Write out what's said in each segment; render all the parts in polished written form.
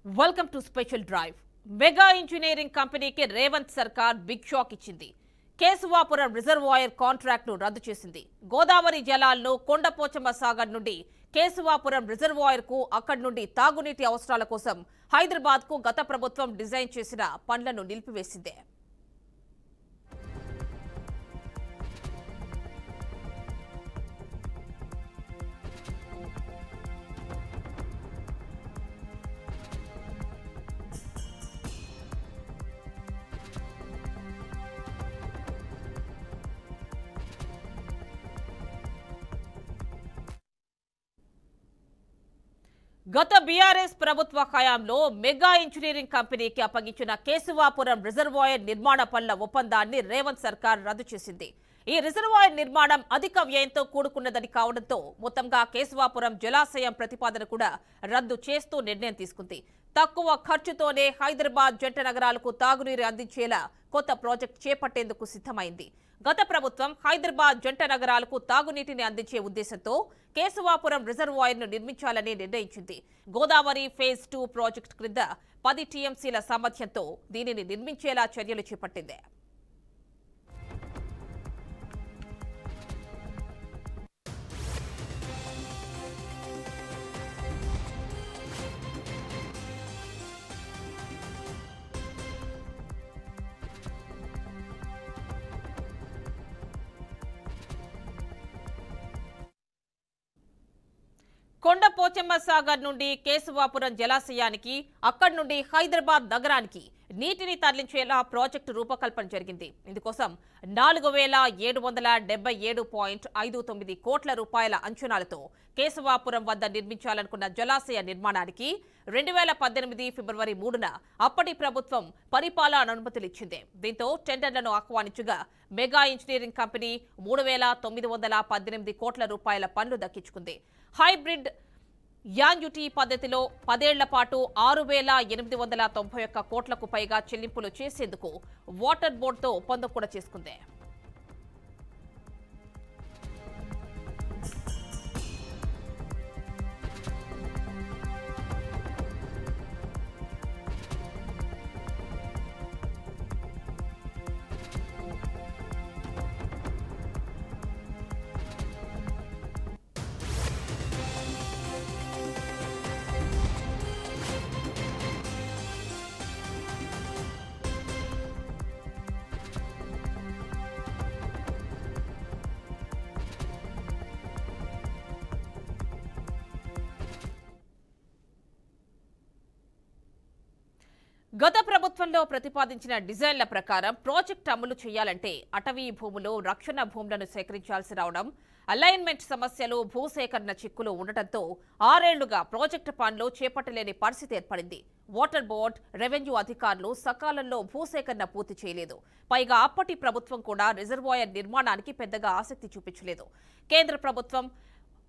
Welcome to special drive. Mega engineering కంపెనీకి రేవంత్ సర్కార్ big shock ఇచ్చింది. కేశవాపురం రిజర్వాయర్ కాంట్రాక్ట్ ను రద్దు చేసింది. గోదావరి జలాలను కొండపోచమ్మ సాగర్ నుండి కేశవాపురం రిజర్వాయర్ కు, అక్కడి నుండి తాగునీటి అవసరాల కోసం హైదరాబాద్ కు గత ప్రభుత్వం డిజైన్ చేసిన పనులను నిలిపివేసింది. గత బీఆర్ఎస్ ప్రభుత్వ హయాంలో మెగా ఇంజనీరింగ్ కంపెనీకి అప్పగించిన కేశవాపురం రిజర్వాయర్ నిర్మాణ పనుల ఒప్పందాన్ని రేవంత్ సర్కార్ రద్దు చేసింది. ఈ రిజర్వాయర్ నిర్మాణం అధిక వ్యయంతో కూడుకున్నదని కావడంతో మొత్తంగా కేశవాపురం జలాశయం ప్రతిపాదన కూడా రద్దు చేస్తూ నిర్ణయం తీసుకుంది. తక్కువ ఖర్చుతోనే హైదరాబాద్ జంట నగరాలకు తాగునీరు అందించేలా కొత్త ప్రాజెక్టు చేపట్టేందుకు సిద్ధమైంది. గత ప్రభుత్వం హైదరాబాద్ జంట నగరాలకు తాగునీటిని అందించే ఉద్దేశంతో కేశవాపురం రిజర్వాయర్ ను నిర్మించాలని నిర్ణయించింది. గోదావరి ఫేజ్ 2 ప్రాజెక్టు క్రింద 10 టీఎంసీల సామర్థ్యంతో దీనిని నిర్మించేలా చర్యలు చేపట్టింది. కొండపోచమ్మ సాగర్ నుండి కేశవాపురం జలాశయానికి, అక్కడి నుండి హైదరాబాద్ నగరానికి నీటిని తరలించేలా ప్రాజెక్టు రూపకల్పన జరిగింది. ఇందుకోసం 4777.59 కోట్ల రూపాయల అంచనాలతో కేశవాపురం వద్ద నిర్మించాలనుకున్న జలాశయ నిర్మాణానికి 2018 ఫిబ్రవరి 3న అప్పటి ప్రభుత్వం పరిపాలన అనుమతులిచ్చింది. దీంతో టెండర్లను ఆహ్వానించగా మెగా ఇంజనీరింగ్ కంపెనీ 3918 కోట్ల రూపాయల పనులు దక్కించుకుంది. హైబ్రిడ్ యాన్యుటీ పద్ధతిలో 10 ఏళ్ల పాటు 6891 కోట్లకు పైగా చెల్లింపులు చేసేందుకు వాటర్ బోర్డుతో ఒప్పందం కూడా చేసుకుంది. గత ప్రభుత్వంలో ప్రతిపాదించిన డిజైన్ల ప్రకారం ప్రాజెక్టు అమలు చేయాలంటే అటవీ భూములు, రక్షణ భూములను సేకరించాల్సి రావడం, అలైన్మెంట్ సమస్యలు, భూసేకరణ చిక్కులు ఉండటంతో 6 ఏళ్లుగా ప్రాజెక్టు పనులు చేపట్టలేని పరిస్థితి ఏర్పడింది. వాటర్ బోర్డు, రెవెన్యూ అధికారులు సకాలంలో భూసేకరణ పూర్తి చేయలేదు. పైగా అప్పటి ప్రభుత్వం కూడా రిజర్వాయర్ నిర్మాణానికి పెద్దగా ఆసక్తి చూపించలేదు. కేంద్ర ప్రభుత్వం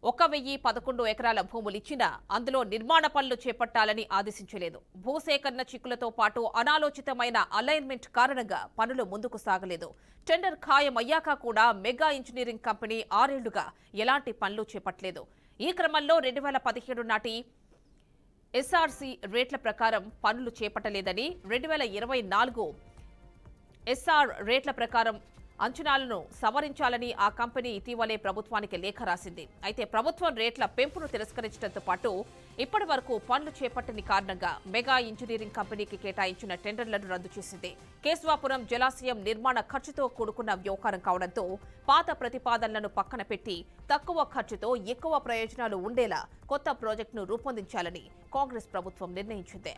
1011 ఎకరాల భూములిచ్చినా అందులో నిర్మాణ పనులు చేపట్టాలని ఆదేశించలేదు. భూసేకరణ చిక్కులతో పాటు అనాలోచితమైన అలైన్మెంట్ కారణంగా పనులు ముందుకు సాగలేదు. టెండర్ ఖాయమయ్యాక కూడా మెగా ఇంజనీరింగ్ కంపెనీ 6 ఏళ్లుగా ఎలాంటి పనులు చేపట్టలేదు. ఈ క్రమంలో 2017 నాటి ఎస్ఆర్సీ రేట్ల ప్రకారం పనులు చేపట్టలేదని, 2024 ఎస్ఆర్ రేట్ల ప్రకారం అంచనాలను సవరించాలని ఆ కంపెనీ ఇటీవలే ప్రభుత్వానికి లేఖ రాసింది. అయితే ప్రభుత్వం రేట్ల పెంపును తిరస్కరించడంతో పాటు ఇప్పటి వరకు పనులు చేపట్టని కారణంగా మెగా ఇంజనీరింగ్ కంపెనీకి కేటాయించిన టెండర్లను రద్దు చేసింది. కేశవాపురం జలాశయం నిర్మాణ ఖర్చుతో కూడుకున్న వ్యవహారం కావడంతో పాత ప్రతిపాదనలను పక్కన పెట్టి తక్కువ ఖర్చుతో ఎక్కువ ప్రయోజనాలు ఉండేలా కొత్త ప్రాజెక్టును రూపొందించాలని కాంగ్రెస్ ప్రభుత్వం నిర్ణయించింది.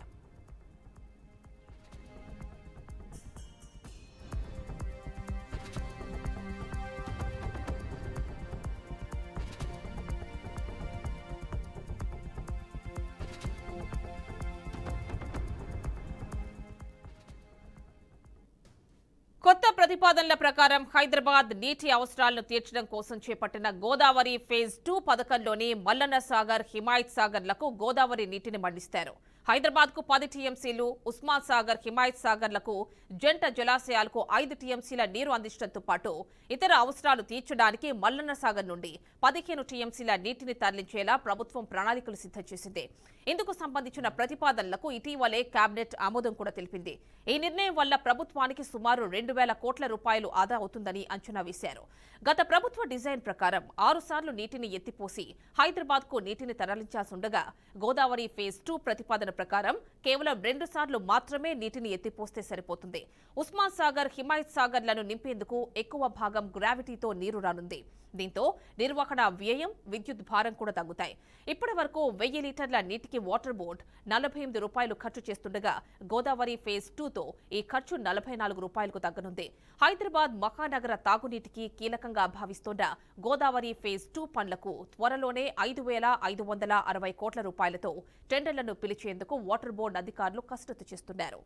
కొత్త ప్రతిపాదనల ప్రకారం హైదరాబాద్ నీటి అవసరాలను తీర్చడం కోసం చేపట్టిన గోదావరి ఫేజ్ 2 పథకంలోని మల్లన్న సాగర్, హిమాయత్ సాగర్లకు గోదావరి నీటిని మళ్లిస్తారు. హైదరాబాద్ కు 10 టీఎంసీలు, ఉస్మాన్ సాగర్, హిమాయత్ సాగర్లకు జంట జలాశయాలకు 5 టీఎంసీల నీరు అందించడంతో పాటు ఇతర అవసరాలు తీర్చడానికి మల్లన్న సాగర్ నుండి 15 టీఎంసీల నీటిని తరలించేలా ప్రభుత్వం ప్రణాళికలు సిద్ధం చేసింది. ఇందుకు సంబంధించిన ప్రతిపాదనలకు ఇటీవలే కేబినెట్ ఆమోదం కూడా తెలిపింది. ఈ నిర్ణయం వల్ల ప్రభుత్వానికి సుమారు 2,000 కోట్ల రూపాయలు ఆదా అవుతుందని అంచనా వేశారు. గత ప్రభుత్వ డిజైన్ ప్రకారం 6 సార్లు నీటిని ఎత్తిపోసి హైదరాబాద్ కు నీటిని తరలించాల్సి ఉండగా గోదావరి ఫేజ్ 2 ప్రతిపాదన ప్రకారం కేవలం 2 సార్లు మాత్రమే నీటిని ఎత్తిపోస్తే సరిపోతుంది. ఉస్మాన్ సాగర్, హిమాయత్ సాగర్లను నింపేందుకు ఎక్కువ భాగం గ్రావిటీతో నీరు రానుంది. దీంతో నిర్వహణ వ్యయం, విద్యుత్ భారం కూడా తగ్గుతాయి. ఇప్పటి వరకు 1000 లీటర్ల నీటికి వాటర్ బోర్డు 48 రూపాయలు ఖర్చు చేస్తుండగా గోదావరి ఫేజ్ 2తో ఈ ఖర్చు 44 రూపాయలకు తగ్గనుంది. హైదరాబాద్ మహానగర తాగునీటికి కీలకంగా భావిస్తోన్న గోదావరి ఫేజ్ 2 పనులకు త్వరలోనే 5,560 కోట్ల రూపాయలతో టెండర్లను పిలిచేందుకు వాటర్ బోర్డు అధికారులు కసరత్తు చేస్తున్నారు.